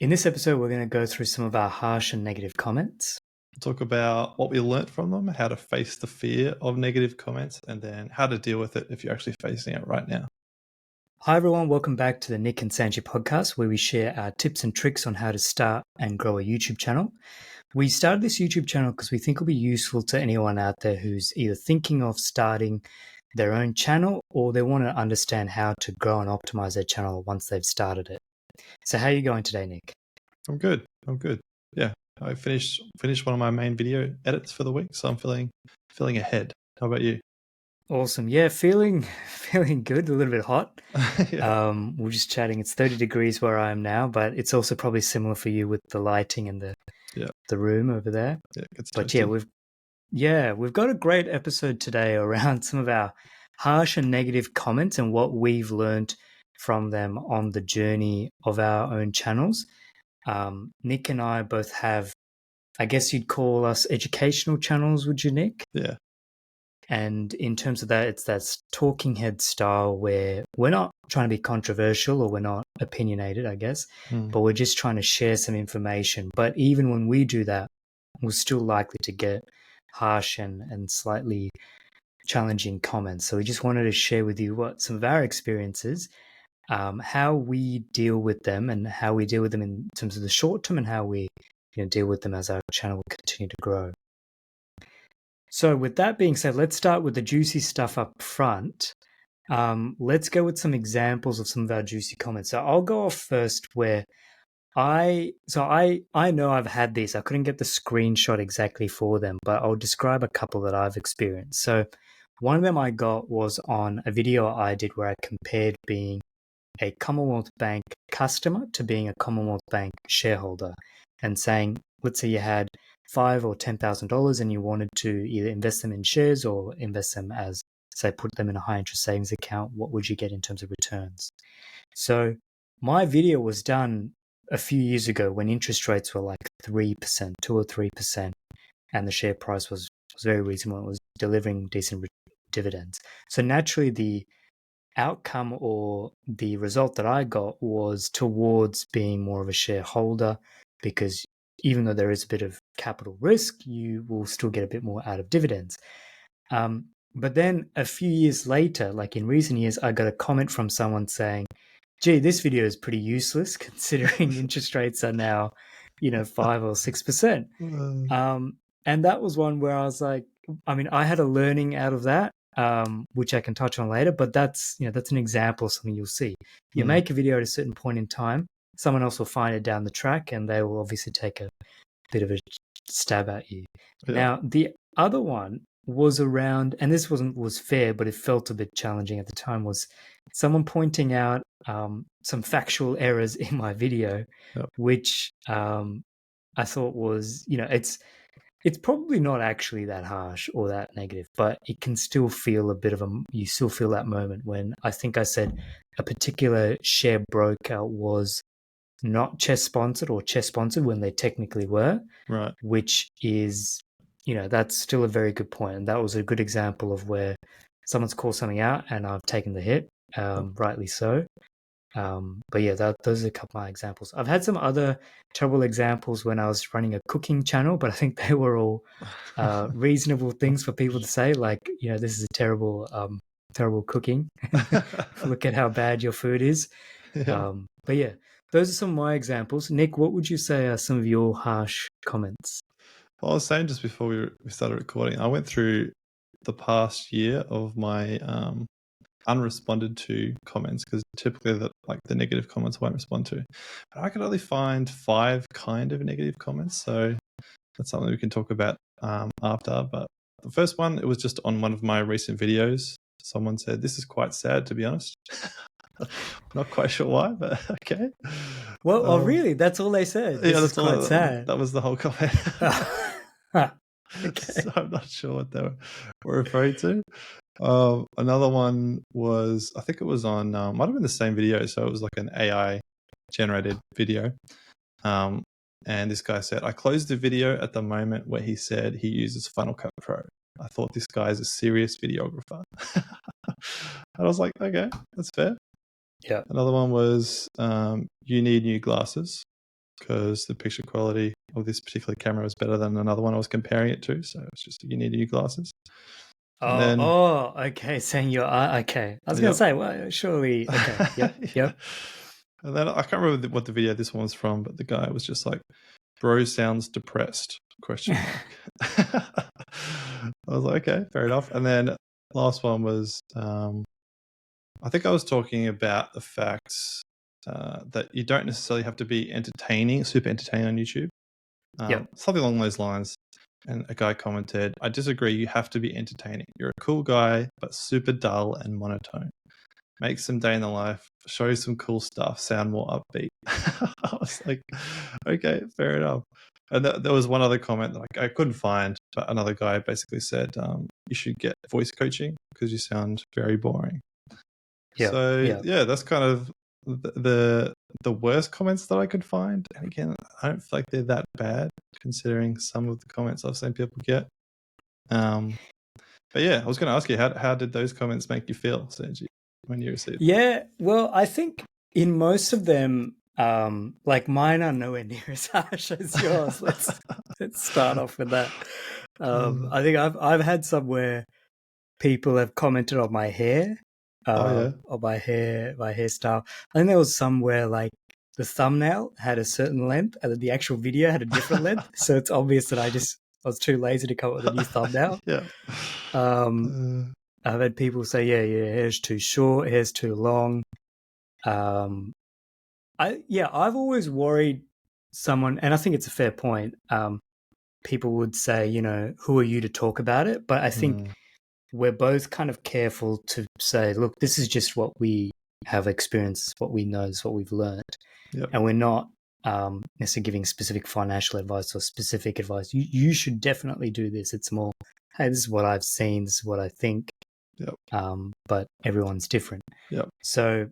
In this episode, we're going to go through some of our harsh and negative comments. We'll talk about what we learnt from them, how to face the fear of negative comments, and then how to deal with it if you're actually facing it right now. Hi, everyone. Welcome back to the Nick and Sanjee podcast, where we share our tips and tricks on how to start and grow a YouTube channel. We started this YouTube channel because we think it'll be useful to anyone out there who's either thinking of starting their own channel or they want to understand how to grow and optimize their channel once they've started it. So how are you going today, Nick? I'm good. Yeah, I finished one of my main video edits for the week, so I'm feeling ahead. How about you? Awesome. Yeah, feeling good, a little bit hot. Yeah. We're just chatting. It's 30 degrees where I am now, but it's also probably similar for you with the lighting and the room over there. Yeah, it's But toasty. we've got a great episode today around some of our harsh and negative comments and what we've learned from them on the journey of our own channels. Nick and I both have, I guess you'd call us educational channels, would you, Nick? Yeah. And in terms of that, it's that talking head style where we're not trying to be controversial or we're not opinionated, I guess, but we're just trying to share some information. But even when we do that, we're still likely to get harsh and slightly challenging comments. So we just wanted to share with you what some of our experiences, how we deal with them and how we deal with them in terms of the short term and how we deal with them as our channel will continue to grow. So with that being said, let's start with the juicy stuff up front. Let's go with some examples of some of our juicy comments. So I'll go off first where I know I've had these. I couldn't get the screenshot exactly for them, but I'll describe a couple that I've experienced. So one of them I got was on a video I did where I compared being a Commonwealth Bank customer to being a Commonwealth Bank shareholder and saying, let's say you had $5,000 or $10,000 and you wanted to either invest them in shares or invest them as, say, put them in a high interest savings account, what would you get in terms of returns? So my video was done a few years ago when interest rates were like 3%, 2 or 3%, and the share price was very reasonable. It was delivering decent dividends. So naturally, the outcome or the result that I got was towards being more of a shareholder, because even though there is a bit of capital risk, you will still get a bit more out of dividends. But then a few years later, like in recent years, I got a comment from someone saying, gee, this video is pretty useless considering interest rates are now, 5 or 6%. And that was one where I was like, I mean, I had a learning out of that, which I can touch on later, but that's an example of something you'll see. You make a video at a certain point in time, someone else will find it down the track and they will obviously take a bit of a stab at you. Yeah. Now, the other one was around, and this was fair, but it felt a bit challenging at the time, was someone pointing out some factual errors in my video, which I thought was, it's probably not actually that harsh or that negative, but it can still feel you still feel that moment when I think I said a particular share broker was not CHESS sponsored or CHESS sponsored when they technically were, right? Which is, that's still a very good point. And that was a good example of where someone's called something out and I've taken the hit, rightly so. But yeah, those are a couple of my examples. I've had some other terrible examples when I was running a cooking channel, but I think they were all reasonable things for people to say, like, this is a terrible cooking. Look at how bad your food is. Yeah. But yeah, those are some of my examples. Nick, what would you say are some of your harsh comments? Well, I was saying just before we started recording, I went through the past year of my unresponded to comments, because typically the negative comments I won't respond to. But I could only find 5 kind of negative comments, so that's something we can talk about after. But the first one, it was just on one of my recent videos. Someone said, "This is quite sad, to be honest." Not quite sure why, but okay. Well, oh really? That's all they said? This is quite sad. That was the whole comment. Okay. So I'm not sure what they were referring to. Another one was, I think it was on, might have been the same video. So it was like an AI generated video. And this guy said, "I closed the video at the moment where he said he uses Final Cut Pro. I thought this guy is a serious videographer." And I was like, okay, that's fair. Yeah. Another one was, "You need new glasses." because the picture quality of this particular camera was better than another one I was comparing it to. So it's just, you need new glasses. And then, Okay, saying you're okay. I was going yep. to say, well, surely, okay, yep, Yeah. yep. And then I can't remember what the video this one was from, but the guy was just like, "Bro sounds depressed?" Question mark. I was like, okay, fair enough. And then last one was, I think I was talking about the fact that you don't necessarily have to be super entertaining on YouTube. Yep. Something along those lines. And a guy commented, "I disagree. You have to be entertaining. You're a cool guy, but super dull and monotone. Make some day in the life, show some cool stuff, sound more upbeat." I was like, okay, fair enough. And there was one other comment that I couldn't find, but another guy basically said, you should get voice coaching because you sound very boring. Yep. So Yep. yeah, that's kind of the worst comments that I could find. And again, I don't feel like they're that bad considering some of the comments I've seen people get. But yeah, I was going to ask you, how did those comments make you feel, Sanjee, when you received them? Yeah, well, I think in most of them, like mine are nowhere near as harsh as yours. Let's start off with that. I think I've had some where people have commented on my hair, Yeah. on my hairstyle. I think there was some where like the thumbnail had a certain length and then the actual video had a different length. So it's obvious that I was too lazy to come up with a new thumbnail. Yeah. I've had people say, yeah, your hair's too short, hair's too long. I've always worried someone, and I think it's a fair point. People would say, you know, who are you to talk about it? But I think we're both kind of careful to say, look, this is just what we have experienced, what we know, is what we've learned. Yep. And we're not necessarily giving specific financial advice or specific advice. You should definitely do this. It's more, hey, this is what I've seen, this is what I think. Yep. But everyone's different. Yep. So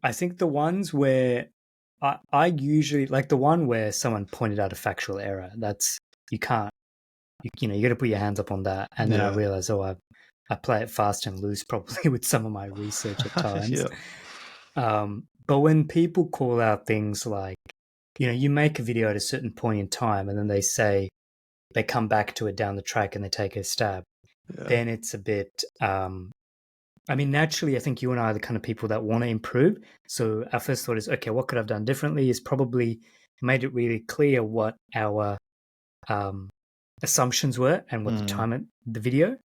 I think the ones where I usually like the one where someone pointed out a factual error. That's you can't, you got to put your hands up on that. And then I realized, I play it fast and loose probably with some of my research at times. But when people call out things like, you make a video at a certain point in time and then they come back to it down the track and they take a stab, then it's a bit, naturally, I think you and I are the kind of people that want to improve. So our first thought is, okay, what could I have done differently? Is probably made it really clear what our assumptions were and what the time at the video.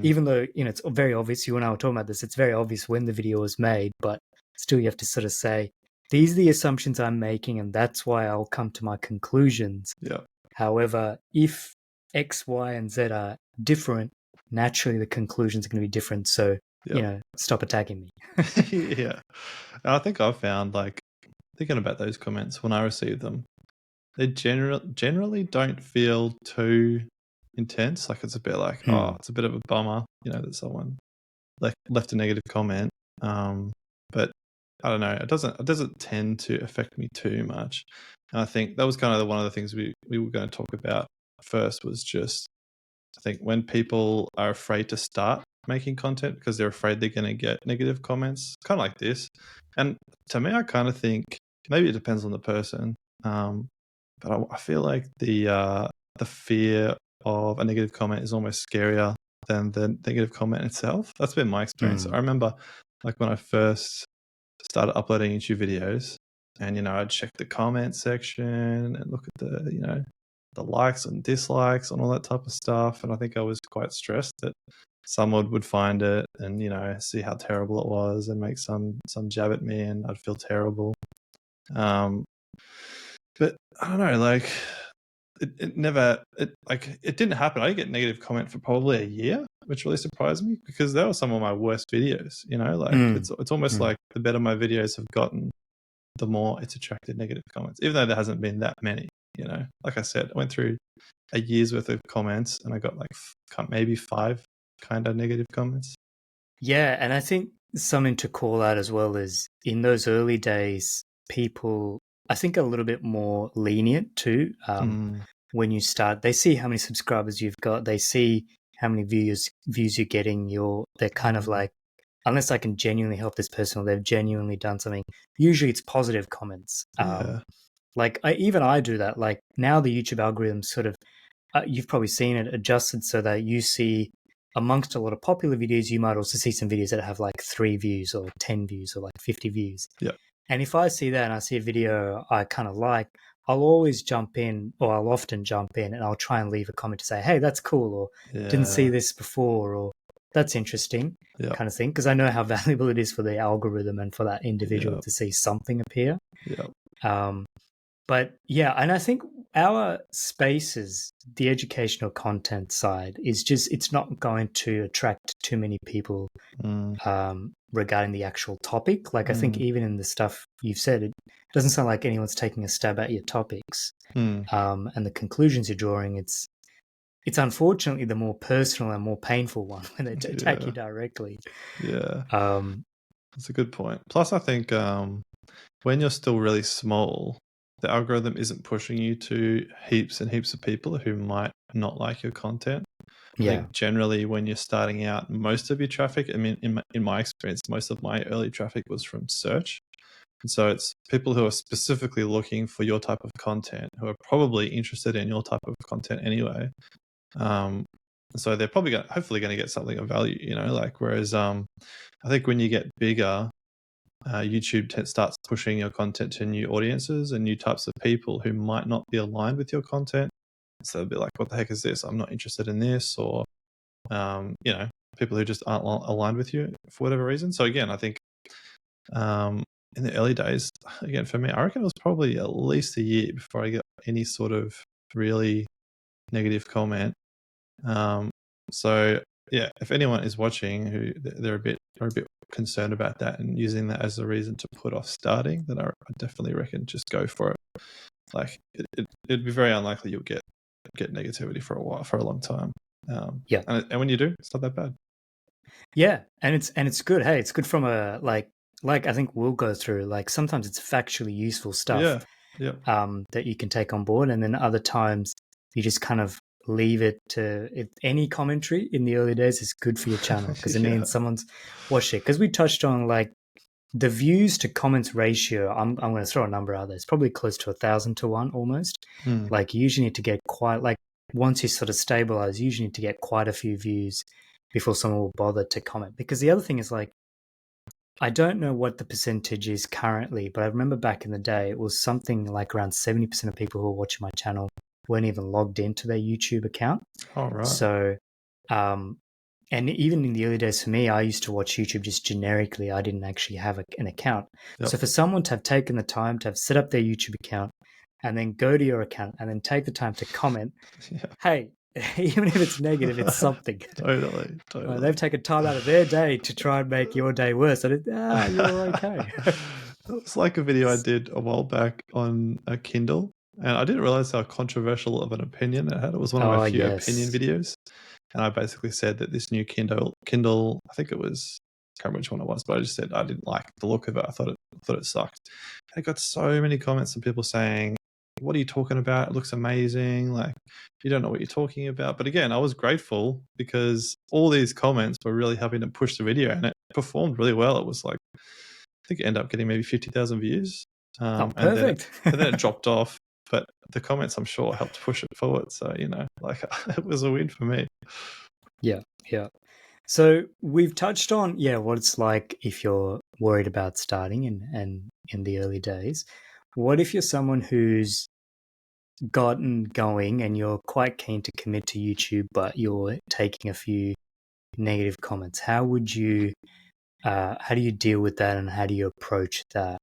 Even though, it's very obvious, you and I were talking about this, it's very obvious when the video was made, but still you have to sort of say, these are the assumptions I'm making and that's why I'll come to my conclusions. Yeah. However, if X, Y, and Z are different, naturally the conclusions are going to be different. So, stop attacking me. Yeah. And I think I've found, like, thinking about those comments when I receive them, they generally don't feel too intense. Like, it's a bit like, it's a bit of a bummer, that someone left a negative comment. But I don't know, it doesn't tend to affect me too much. And I think that was kind of one of the things we were going to talk about first, was just, I think when people are afraid to start making content because they're afraid they're going to get negative comments, kind of like this. And to me, I kind of think, maybe it depends on the person, but I feel like the fear of a negative comment is almost scarier than the negative comment itself. That's been my experience. I remember, like, when I first started uploading YouTube videos, and I'd check the comment section and look at the likes and dislikes and all that type of stuff. And I think I was quite stressed that someone would find it and see how terrible it was and make some jab at me, and I'd feel terrible. But I don't know, like, it didn't happen. I didn't get negative comment for probably a year, which really surprised me, because they were some of my worst videos. It's almost like the better my videos have gotten, the more it's attracted negative comments, even though there hasn't been that many. Like I said, I went through a year's worth of comments and I got like maybe 5 kind of negative comments. Yeah, and I think something to call out as well is, in those early days, people, I think, are a little bit more lenient too. When you start, they see how many subscribers you've got, they see how many views you're getting. They're kind of like, unless I can genuinely help this person or they've genuinely done something, usually it's positive comments. Like even I do that. Like now the YouTube algorithm sort of, you've probably seen it adjusted so that you see amongst a lot of popular videos, you might also see some videos that have like 3 views or 10 views or like 50 views. Yeah. And if I see that and I see a video I kind of like, I'll always jump in, or I'll often jump in and I'll try and leave a comment to say, hey, that's cool, or didn't see this before, or that's interesting, kind of thing. Because I know how valuable it is for the algorithm and for that individual to see something appear. But yeah, and I think our spaces, the educational content side, is just, it's not going to attract too many people regarding the actual topic. Like I think even in the stuff you've said, it doesn't sound like anyone's taking a stab at your topics and the conclusions you're drawing. It's unfortunately the more personal and more painful one when they attack you directly. Yeah. That's a good point. Plus, I think when you're still really small, the algorithm isn't pushing you to heaps and heaps of people who might not like your content. I think generally when you're starting out, most of your traffic, I mean, in my experience, most of my early traffic was from search. And so it's people who are specifically looking for your type of content, who are probably interested in your type of content anyway. So they're probably hopefully going to get something of value, you know, like, whereas I think when you get bigger, YouTube starts pushing your content to new audiences and new types of people who might not be aligned with your content. So they'll be like, what the heck is this? I'm not interested in this. Or, you know, people who just aren't aligned with you for whatever reason. So again, I think in the early days, again, for me, I reckon it was probably at least a year before I got any sort of really negative comment. So yeah, if anyone is watching who they're a bit concerned about that and using that as a reason to put off starting, then I definitely reckon just go for it. Like it'd be very unlikely you'll get negativity for a long time. And when you do, it's not that bad. Yeah, and it's good. Hey, it's good from a like I think we'll go through. Like sometimes it's factually useful stuff. That you can take on board, and then other times you just kind of leave it to, if any commentary in the early days is good for your channel because it means someone's watched it. Because we touched on like the views to comments ratio. I'm going to throw a number out there. It's probably close to 1,000 to 1 almost. Like you usually need to get quite, like once you sort of stabilize, you usually need to get quite a few views before someone will bother to comment. Because the other thing is like, I don't know what the percentage is currently, but I remember back in the day, it was something like around 70% of people who were watching my channel weren't even logged into their YouTube account. Oh, right. So, and even in the early days for me, I used to watch YouTube just generically. I didn't actually have an account. So for someone to have taken the time to have set up their YouTube account and then go to your account and then take the time to comment, hey, even if it's negative, it's something. Totally. They've taken time out of their day to try and make your day worse. And you're okay. It's like a video I did a while back on a Kindle, and I didn't realize how controversial of an opinion it had. It was one of my few opinion videos, and I basically said that this new Kindle, I think it was, I can't remember which one it was, but I just said I didn't like the look of it. I thought it sucked. And I got so many comments from people saying, what are you talking about? It looks amazing. Like, you don't know what you're talking about. But again, I was grateful because all these comments were really helping to push the video, and it performed really well. It was like, I think it ended up getting maybe 50,000 views. Perfect. And then it dropped off. But the comments, I'm sure, helped push it forward. So, you know, like it was a win for me. Yeah. So we've touched on, what it's like if you're worried about starting and in the early days. What if you're someone who's gotten going and you're quite keen to commit to YouTube, but you're taking a few negative comments? How would you, how do you deal with that and how do you approach that?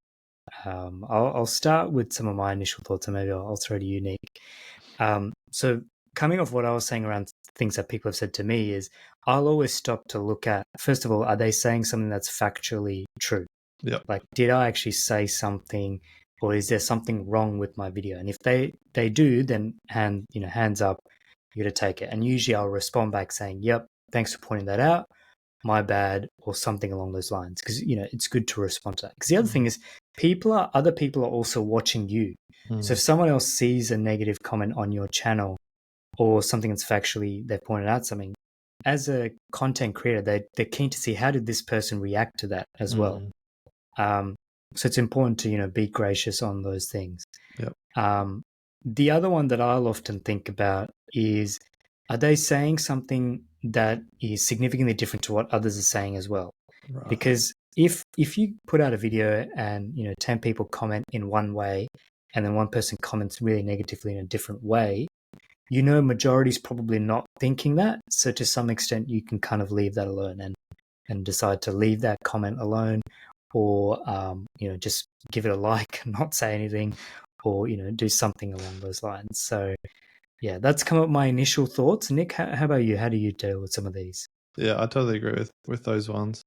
I'll start with some of my initial thoughts and maybe I'll throw to you, Nick. So coming off what I was saying around things that people have said to me is I'll always stop to look at, first of all, are they saying something that's factually true? Like, did I actually say something or is there something wrong with my video? And if they do, then hands up, you got to take it. And usually I'll respond back saying, yep, thanks for pointing that out. My bad, or something along those lines. Because, it's good to respond to that. Because the other thing is other people are also watching you. So if someone else sees a negative comment on your channel or something that's factually, they pointed out something, as a content creator, they're keen to see how did this person react to that as well. So it's important to, be gracious on those things. Yep. The other one that I'll often think about is, are they saying something that is significantly different to what others are saying as well? Right. Because if you put out a video and 10 people comment in one way and then one person comments really negatively in a different way, majority's probably not thinking that. So to some extent you can kind of leave that alone and decide to leave that comment alone, or just give it a like and not say anything, or do something along those lines. So yeah, that's come up with my initial thoughts. Nick, how about you? How do you deal with some of these? Yeah, I totally agree with those ones.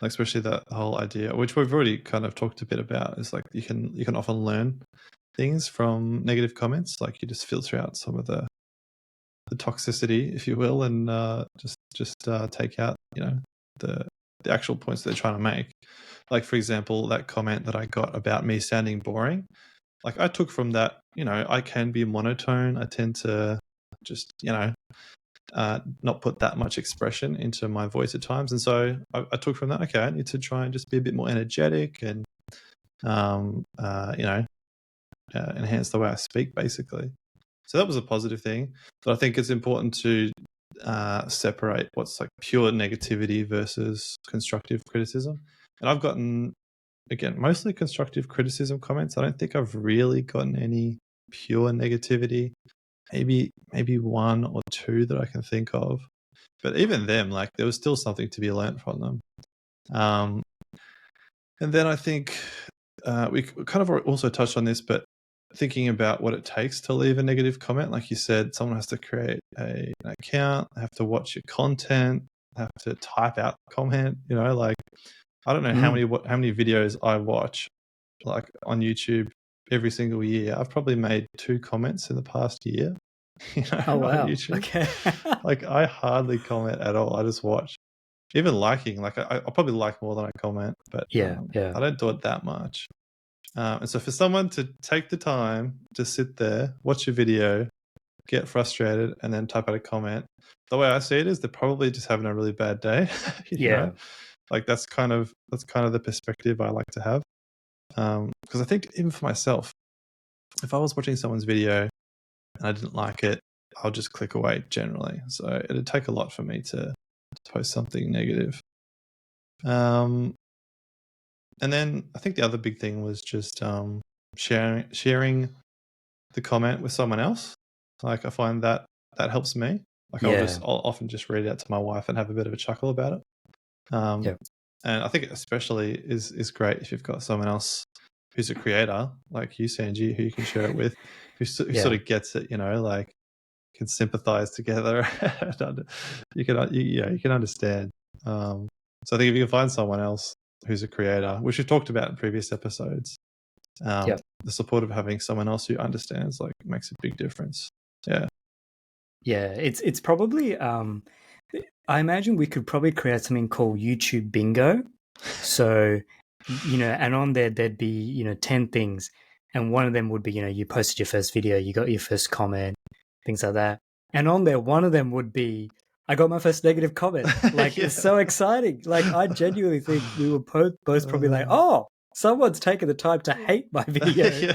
Like, especially that whole idea, which we've already kind of talked a bit about, is like you can often learn things from negative comments. Like, you just filter out some of the toxicity, if you will, and just take out the actual points they're trying to make. Like, for example, that comment that I got about me sounding boring. Like, I took from that, I can be monotone. I tend to just not put that much expression into my voice at times, and so I took from that, okay, I need to try and just be a bit more energetic and enhance the way I speak, basically. So that was a positive thing. But I think it's important to separate what's like pure negativity versus constructive criticism. And I've gotten, again, mostly constructive criticism comments. I don't think I've really gotten any pure negativity. Maybe one or two that I can think of. But even them, like, there was still something to be learnt from them. And then I think we kind of also touched on this, but thinking about what it takes to leave a negative comment, like you said, someone has to create an account, have to watch your content, have to type out comment. Like, I don't know how many videos I watch, like, on YouTube every single year. I've probably made 2 comments in the past year. Oh wow! On YouTube. Okay. Like, I hardly comment at all. I just watch. Even liking, like, I'll probably like more than I comment, but Yeah. I don't do it that much. And so for someone to take the time to sit there, watch a video, get frustrated, and then type out a comment, the way I see it is they're probably just having a really bad day. Like, that's kind of the perspective I like to have. Because I think even for myself, if I was watching someone's video and I didn't like it, I'll just click away generally. So it'd take a lot for me to post something negative. And then I think the other big thing was just sharing the comment with someone else. Like, I find that helps me. Like, I'll often just read it out to my wife and have a bit of a chuckle about it. And I think especially is great if you've got someone else who's a creator like you, Sanjee, who you can share it with, who sort of gets it, like, can sympathize together. You can understand. So I think if you can find someone else who's a creator, which we've talked about in previous episodes, the support of having someone else who understands, like, makes a big difference. It's probably I imagine we could probably create something called YouTube Bingo. So and on there'd be 10 things, and one of them would be you posted your first video, you got your first comment, things like that. And on there, one of them would be, I got my first negative comment. Like, it's so exciting. Like, I genuinely think we were both probably like, oh, someone's taken the time to hate my video,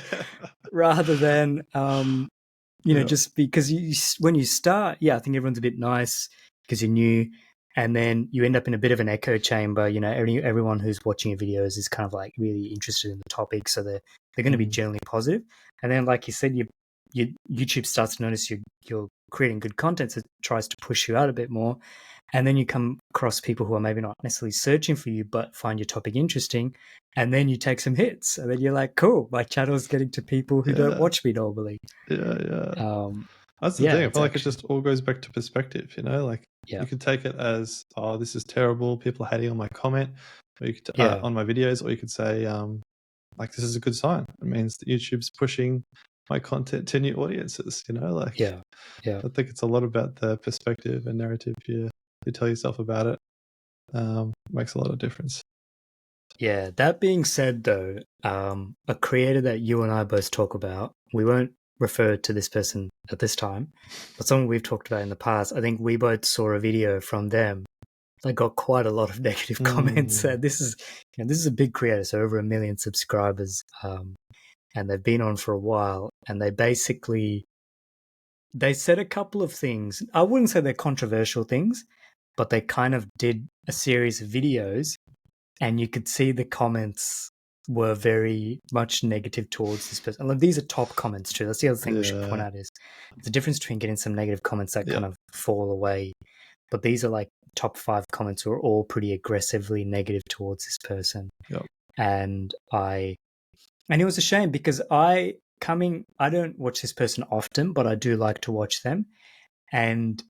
rather than, just because when you start, I think everyone's a bit nice because you're new, and then you end up in a bit of an echo chamber. Everyone who's watching your videos is kind of like really interested in the topic, so they're going to be generally positive. And then, like you said, YouTube starts to notice you're creating good content, so it tries to push you out a bit more. And then you come across people who are maybe not necessarily searching for you, but find your topic interesting. And then you take some hits. And then you're like, cool, my channel's getting to people who don't watch me normally. That's the thing. I feel like it just all goes back to perspective, like, you could take it as, oh, this is terrible, people are hating on my comment, or you could on my videos, or you could say, like, this is a good sign. It means that YouTube's pushing my content to new audiences, like, I think it's a lot about the perspective and narrative you tell yourself about it. Makes a lot of difference. Yeah, that being said, though, a creator that you and I both talk about, we won't refer to this person at this time, but someone we've talked about in the past, I think we both saw a video from them they got quite a lot of negative comments. This is a big creator, so over 1 million subscribers, and they've been on for a while. And they said a couple of things. I wouldn't say they're controversial things, but they kind of did a series of videos, and you could see the comments were very much negative towards this person. And these are top comments too. That's the other thing we should point out is the difference between getting some negative comments that kind of fall away. But these are like top 5 comments who are all pretty aggressively negative towards this person. Yep. And it was a shame because I don't watch this person often, but I do like to watch them. And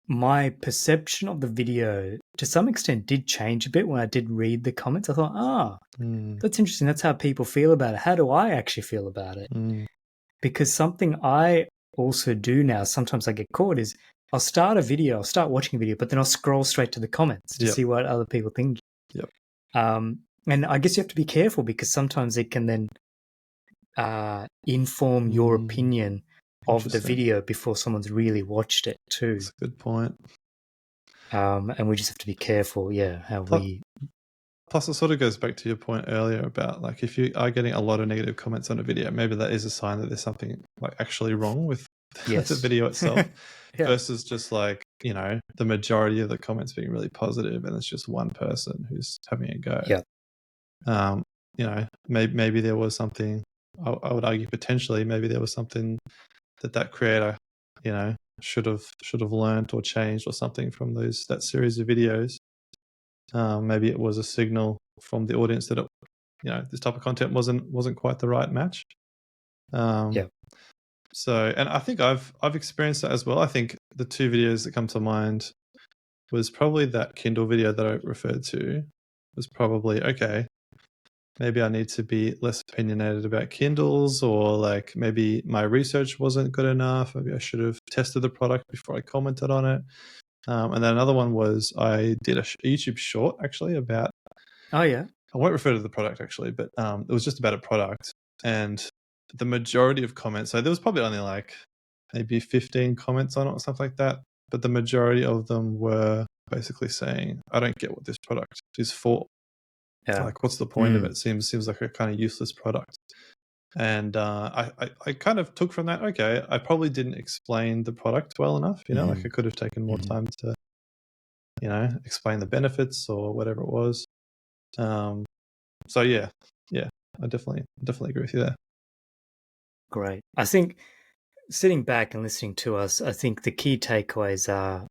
my perception of the video to some extent did change a bit when I did read the comments. I thought, that's interesting. That's how people feel about it. How do I actually feel about it? Because something I also do now, sometimes I get caught, is I'll start watching a video, but then I'll scroll straight to the comments to see what other people think. Yep. And I guess you have to be careful because sometimes it can then inform your opinion of the video before someone's really watched it too. That's a good point. And we just have to be careful, Plus, it sort of goes back to your point earlier about like if you are getting a lot of negative comments on a video, maybe that is a sign that there's something like actually wrong with the video itself, versus just like, you know, the majority of the comments being really positive and it's just one person who's having a go. You know, maybe there was something. I would argue potentially maybe there was something that creator, you know, should have learned or changed or something from that series of videos. Maybe it was a signal from the audience that this type of content wasn't quite the right match. So, and I think I've experienced that as well. I think the 2 videos that come to mind was probably that Kindle video that I referred to. Was probably okay. Maybe I need to be less opinionated about Kindles, or like maybe my research wasn't good enough. Maybe I should have tested the product before I commented on it. And then another one was I did a YouTube short actually about. Oh yeah. I won't refer to the product actually, but it was just about a product, and the majority of comments. So there was probably only like maybe 15 comments on it or something like that, but the majority of them were basically saying, "I don't get what this product is for. Like, what's the point of it? Seems like a kind of useless product." And I kind of took from that, okay, I probably didn't explain the product well enough. You know, like I could have taken more time to, you know, explain the benefits or whatever it was. So yeah, I definitely agree with you there. Great. I think sitting back and listening to us, I think the key takeaways are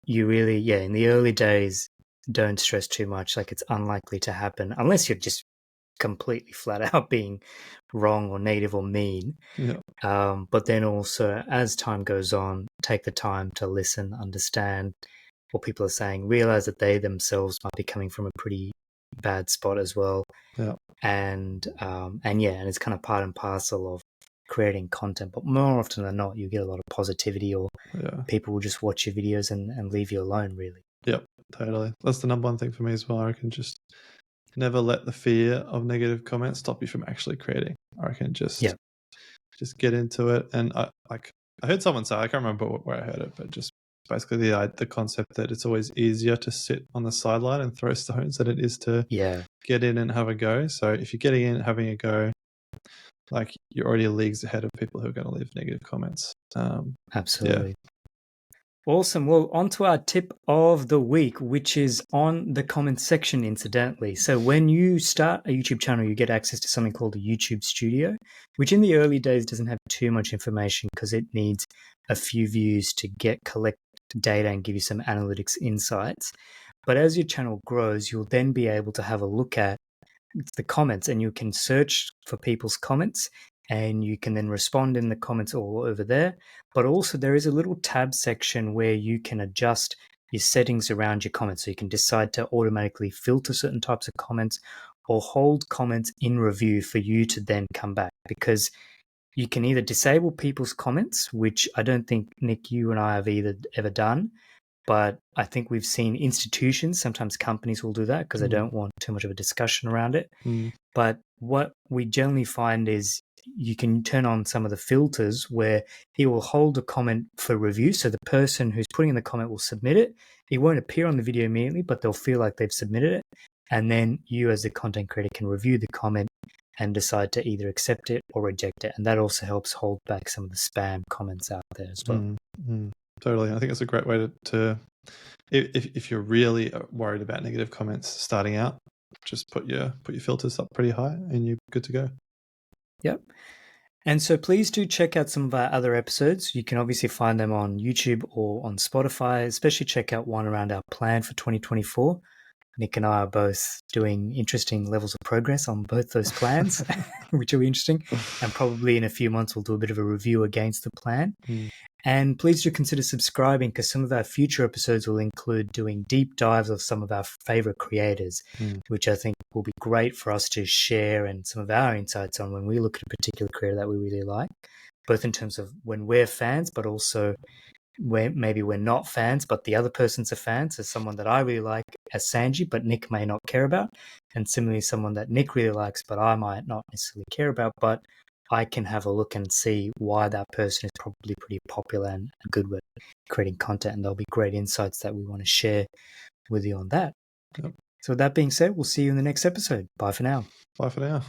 you really, in the early days, don't stress too much. Like it's unlikely to happen unless you're just completely flat out being wrong or negative or mean. But then also as time goes on, take the time to listen, understand what people are saying, realize that they themselves might be coming from a pretty bad spot as well. And it's kind of part and parcel of creating content. But more often than not, you get a lot of positivity, or people will just watch your videos and leave you alone, really. Yep, totally. That's the number one thing for me as well. I reckon just never let the fear of negative comments stop you from actually creating. I reckon just get into it. And I heard someone say, I can't remember where I heard it, but just basically the concept that it's always easier to sit on the sideline and throw stones than it is to get in and have a go. So if you're getting in and having a go, like you're already leagues ahead of people who are going to leave negative comments. Absolutely. Awesome. Well, on to our tip of the week, which is on the comments section, incidentally. So when you start a YouTube channel, you get access to something called a YouTube Studio, which in the early days doesn't have too much information because it needs a few views to collect data and give you some analytics insights. But as your channel grows, you'll then be able to have a look at the comments, and you can search for people's comments, and you can then respond in the comments all over there. But also there is a little tab section where you can adjust your settings around your comments. So you can decide to automatically filter certain types of comments or hold comments in review for you to then come back, because you can either disable people's comments, which I don't think, Nick, you and I have ever done. But I think we've seen institutions, sometimes companies will do that because they don't want too much of a discussion around it. But what we generally find is you can turn on some of the filters where he will hold a comment for review. So the person who's putting in the comment will submit it. It won't appear on the video immediately, but they'll feel like they've submitted it. And then you as the content creator can review the comment and decide to either accept it or reject it. And that also helps hold back some of the spam comments out there as well. Totally. I think it's a great way to if you're really worried about negative comments starting out, just put your filters up pretty high and you're good to go. Yep. And so please do check out some of our other episodes. You can obviously find them on YouTube or on Spotify, especially check out one around our plan for 2024. Nick and I are both doing interesting levels of progress on both those plans, which will be interesting. And probably in a few months, we'll do a bit of a review against the plan. And please do consider subscribing, because some of our future episodes will include doing deep dives of some of our favorite creators, which I think will be great for us to share and some of our insights on when we look at a particular creator that we really like, both in terms of when we're fans, but also where maybe we're not fans, but the other person's a fan. So someone that I really like as Sanjee, but Nick may not care about. And similarly, someone that Nick really likes, but I might not necessarily care about, but I can have a look and see why that person is probably pretty popular and good with creating content. And there'll be great insights that we want to share with you on that. Yep. So with that being said, we'll see you in the next episode. Bye for now. Bye for now.